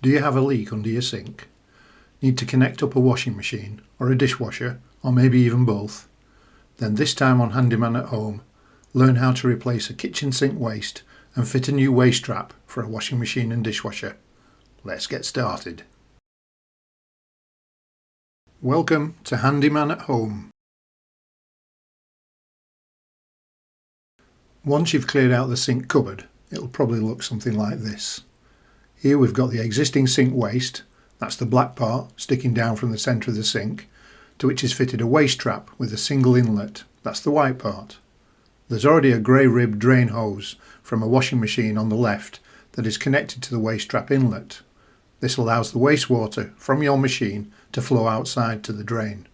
Do you have a leak under your sink? Need to connect up a washing machine or a dishwasher, or maybe even both? Then this time on Handyman at Home, learn how to replace a kitchen sink waste and fit a new waste trap for a washing machine and dishwasher. Let's get started. Welcome to Handyman at Home. Once you've cleared out the sink cupboard, it'll probably look something like this. Here we've got the existing sink waste, that's the black part sticking down from the centre of the sink, to which is fitted a waste trap with a single inlet, that's the white part. There's already a grey ribbed drain hose from a washing machine on the left that is connected to the waste trap inlet. This allows the wastewater from your machine to flow outside to the drain.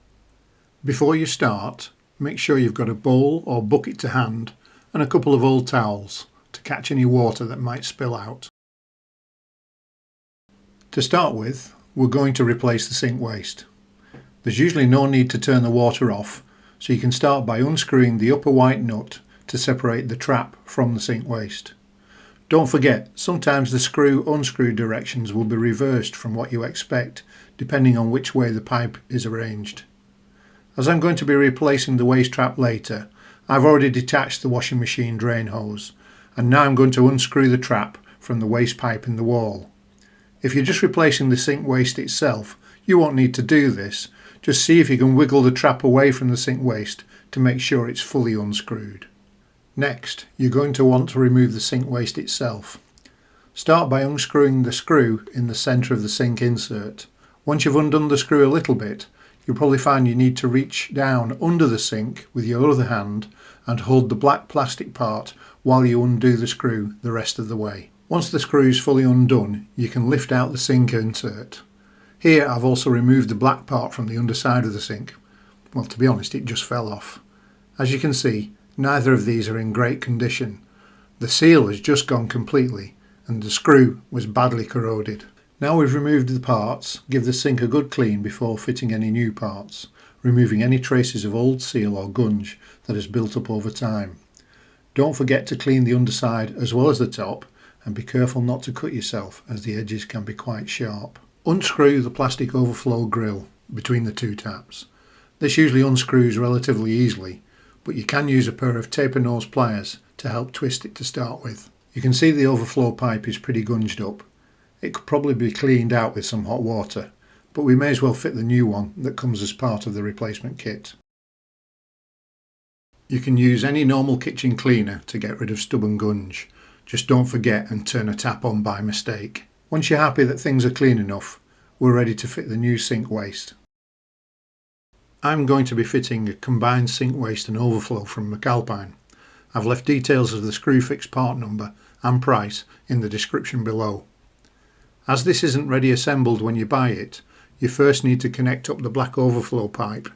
Before you start, make sure you've got a bowl or bucket to hand and a couple of old towels to catch any water that might spill out. To start with, we're going to replace the sink waste. There's usually no need to turn the water off, so you can start by unscrewing the upper white nut to separate the trap from the sink waste. Don't forget, sometimes the screw-unscrew directions will be reversed from what you expect, depending on which way the pipe is arranged. As I'm going to be replacing the waste trap later, I've already detached the washing machine drain hose, and now I'm going to unscrew the trap from the waste pipe in the wall. If you're just replacing the sink waste itself, you won't need to do this. Just see if you can wiggle the trap away from the sink waste to make sure it's fully unscrewed. Next, you're going to want to remove the sink waste itself. Start by unscrewing the screw in the centre of the sink insert. Once you've undone the screw a little bit, you'll probably find you need to reach down under the sink with your other hand and hold the black plastic part while you undo the screw the rest of the way. Once the screw is fully undone, you can lift out the sink insert. Here I've also removed the black part from the underside of the sink. Well, to be honest, it just fell off. As you can see, neither of these are in great condition. The seal has just gone completely and the screw was badly corroded. Now we've removed the parts, give the sink a good clean before fitting any new parts, removing any traces of old seal or gunge that has built up over time. Don't forget to clean the underside as well as the top, and be careful not to cut yourself as the edges can be quite sharp. Unscrew the plastic overflow grill between the two taps. This usually unscrews relatively easily, but you can use a pair of taper nose pliers to help twist it to start with. You can see the overflow pipe is pretty gunged up. It could probably be cleaned out with some hot water, but we may as well fit the new one that comes as part of the replacement kit. You can use any normal kitchen cleaner to get rid of stubborn gunge. Just don't forget and turn a tap on by mistake. Once you're happy that things are clean enough, we're ready to fit the new sink waste. I'm going to be fitting a combined sink waste and overflow from McAlpine. I've left details of the Screwfix part number and price in the description below. As this isn't ready assembled when you buy it, you first need to connect up the black overflow pipe.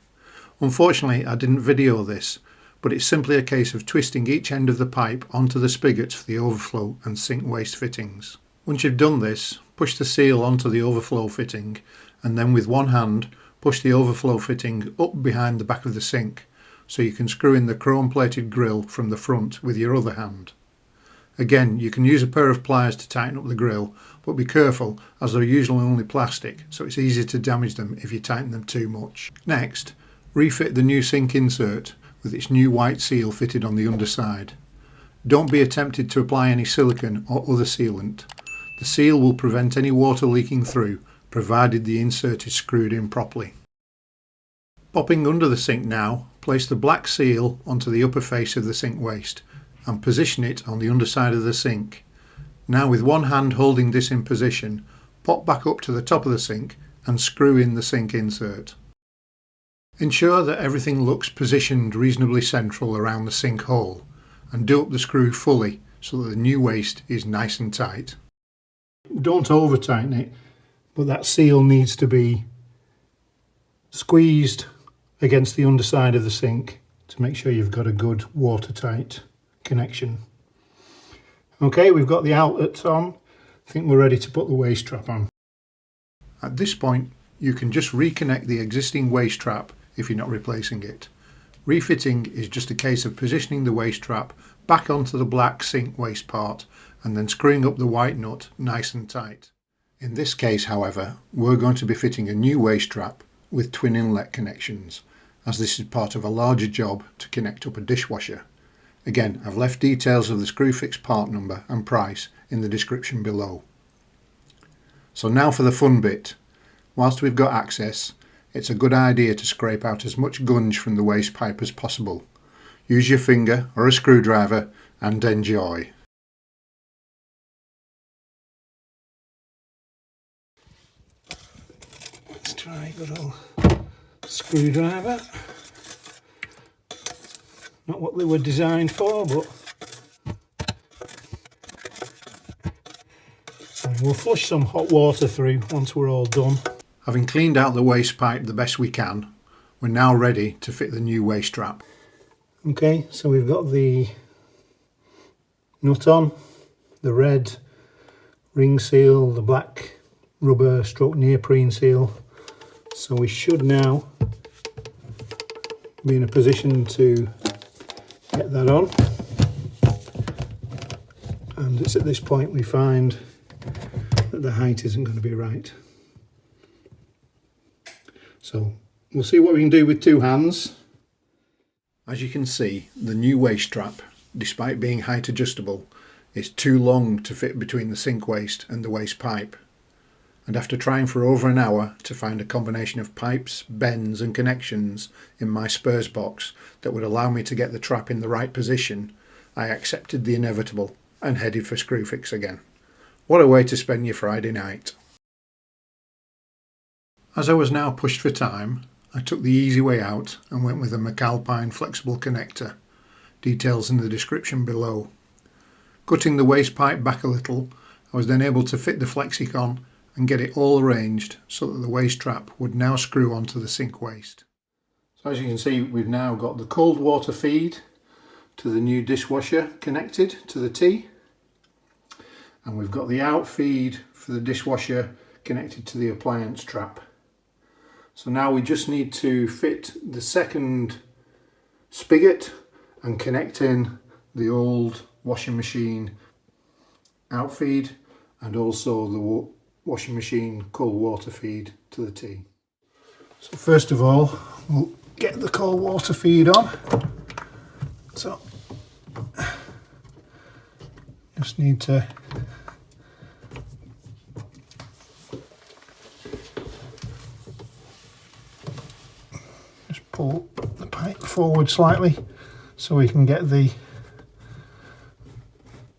Unfortunately, I didn't video this, but it's simply a case of twisting each end of the pipe onto the spigots for the overflow and sink waste fittings. Once you've done this, push the seal onto the overflow fitting and then with one hand push the overflow fitting up behind the back of the sink so you can screw in the chrome plated grill from the front with your other hand. Again, you can use a pair of pliers to tighten up the grill, but be careful as they're usually only plastic, so it's easy to damage them if you tighten them too much. Next, refit the new sink insert with its new white seal fitted on the underside. Don't be tempted to apply any silicone or other sealant. The seal will prevent any water leaking through, provided the insert is screwed in properly. Popping under the sink now, place the black seal onto the upper face of the sink waste and position it on the underside of the sink. Now with one hand holding this in position, pop back up to the top of the sink and screw in the sink insert. Ensure that everything looks positioned reasonably central around the sink hole and do up the screw fully so that the new waste is nice and tight. Don't over tighten it, but that seal needs to be squeezed against the underside of the sink to make sure you've got a good watertight connection. Okay, we've got the outlets on. I think we're ready to put the waste trap on. At this point, you can just reconnect the existing waste trap if you're not replacing it. Refitting is just a case of positioning the waste trap back onto the black sink waste part and then screwing up the white nut nice and tight. In this case, however, we're going to be fitting a new waste trap with twin inlet connections, as this is part of a larger job to connect up a dishwasher. Again, I've left details of the Screwfix part number and price in the description below. So now for the fun bit. Whilst we've got access, it's a good idea to scrape out as much gunge from the waste pipe as possible. Use your finger or a screwdriver and enjoy. Let's try a good old screwdriver. Not what they were designed for, but we'll flush some hot water through once we're all done. Having cleaned out the waste pipe the best we can, we're now ready to fit the new waste trap. Okay, so we've got the nut on, the red ring seal, the black rubber stroke neoprene seal. So we should now be in a position to get that on. And it's at this point we find that the height isn't going to be right. So we'll see what we can do with two hands. As you can see, the new waste trap, despite being height adjustable, is too long to fit between the sink waste and the waste pipe. And after trying for over an hour to find a combination of pipes, bends and connections in my spares box that would allow me to get the trap in the right position, I accepted the inevitable and headed for Screwfix again. What a way to spend your Friday night. As I was now pushed for time, I took the easy way out and went with a McAlpine flexible connector. Details in the description below. Cutting the waste pipe back a little, I was then able to fit the Flexicon and get it all arranged so that the waste trap would now screw onto the sink waste. So as you can see, we've now got the cold water feed to the new dishwasher connected to the T, and we've got the out feed for the dishwasher connected to the appliance trap. So now we just need to fit the second spigot and connect in the old washing machine out feed and also the washing machine cold water feed to the T. So first of all, we'll get the cold water feed on. So just need to just pull the pipe forward slightly so we can get the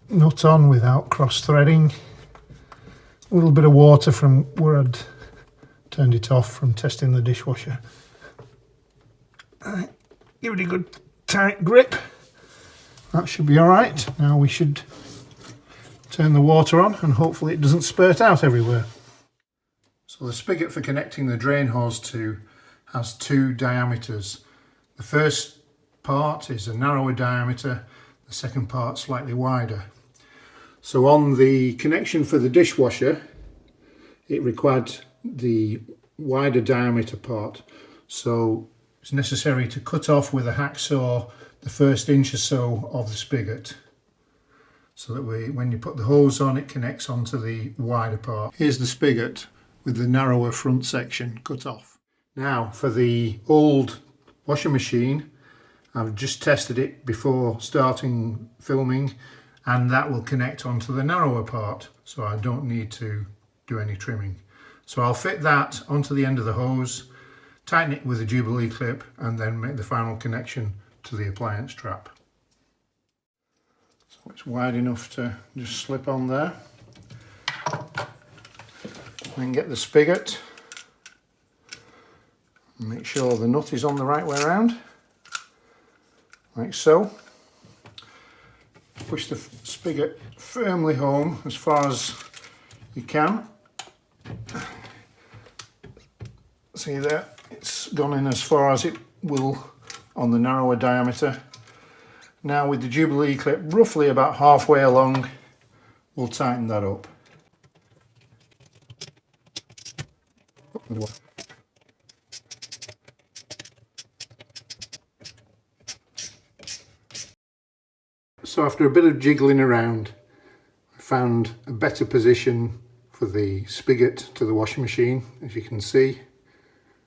nut on without cross threading. A little bit of water from where I'd turned it off from testing the dishwasher. Right, give it a good tight grip. That should be alright. Now we should turn the water on and hopefully it doesn't spurt out everywhere. So the spigot for connecting the drain hose to has two diameters. The first part is a narrower diameter, the second part slightly wider. So on the connection for the dishwasher, it required the wider diameter part. So it's necessary to cut off with a hacksaw the first inch or so of the spigot, so that when you put the hose on, it connects onto the wider part. Here's the spigot with the narrower front section cut off. Now for the old washing machine, I've just tested it before starting filming, and that will connect onto the narrower part, so I don't need to do any trimming. So I'll fit that onto the end of the hose, tighten it with a Jubilee clip, and then make the final connection to the appliance trap. So it's wide enough to just slip on there. Then get the spigot, make sure the nut is on the right way around, like so. Push the spigot firmly home as far as you can. See there, it's gone in as far as it will on the narrower diameter. Now with the Jubilee clip roughly about halfway along, we'll tighten that up. So after a bit of jiggling around, I found a better position for for the spigot to the washing machine, as you can see.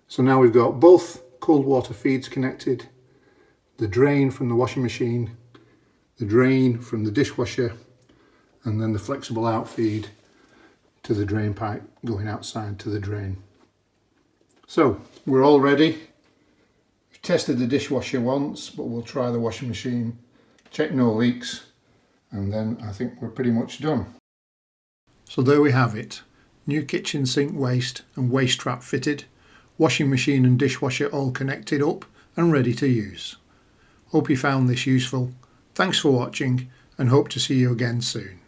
So now we've got both cold water feeds connected, the drain from the washing machine, the drain from the dishwasher, and then the flexible outfeed to the drain pipe going outside to the drain. So we're all ready. We've tested the dishwasher once, but we'll try the washing machine, check no leaks, and then I think we're pretty much done. So there we have it. New kitchen sink waste and waste trap fitted, washing machine and dishwasher all connected up and ready to use. Hope you found this useful. Thanks for watching and hope to see you again soon.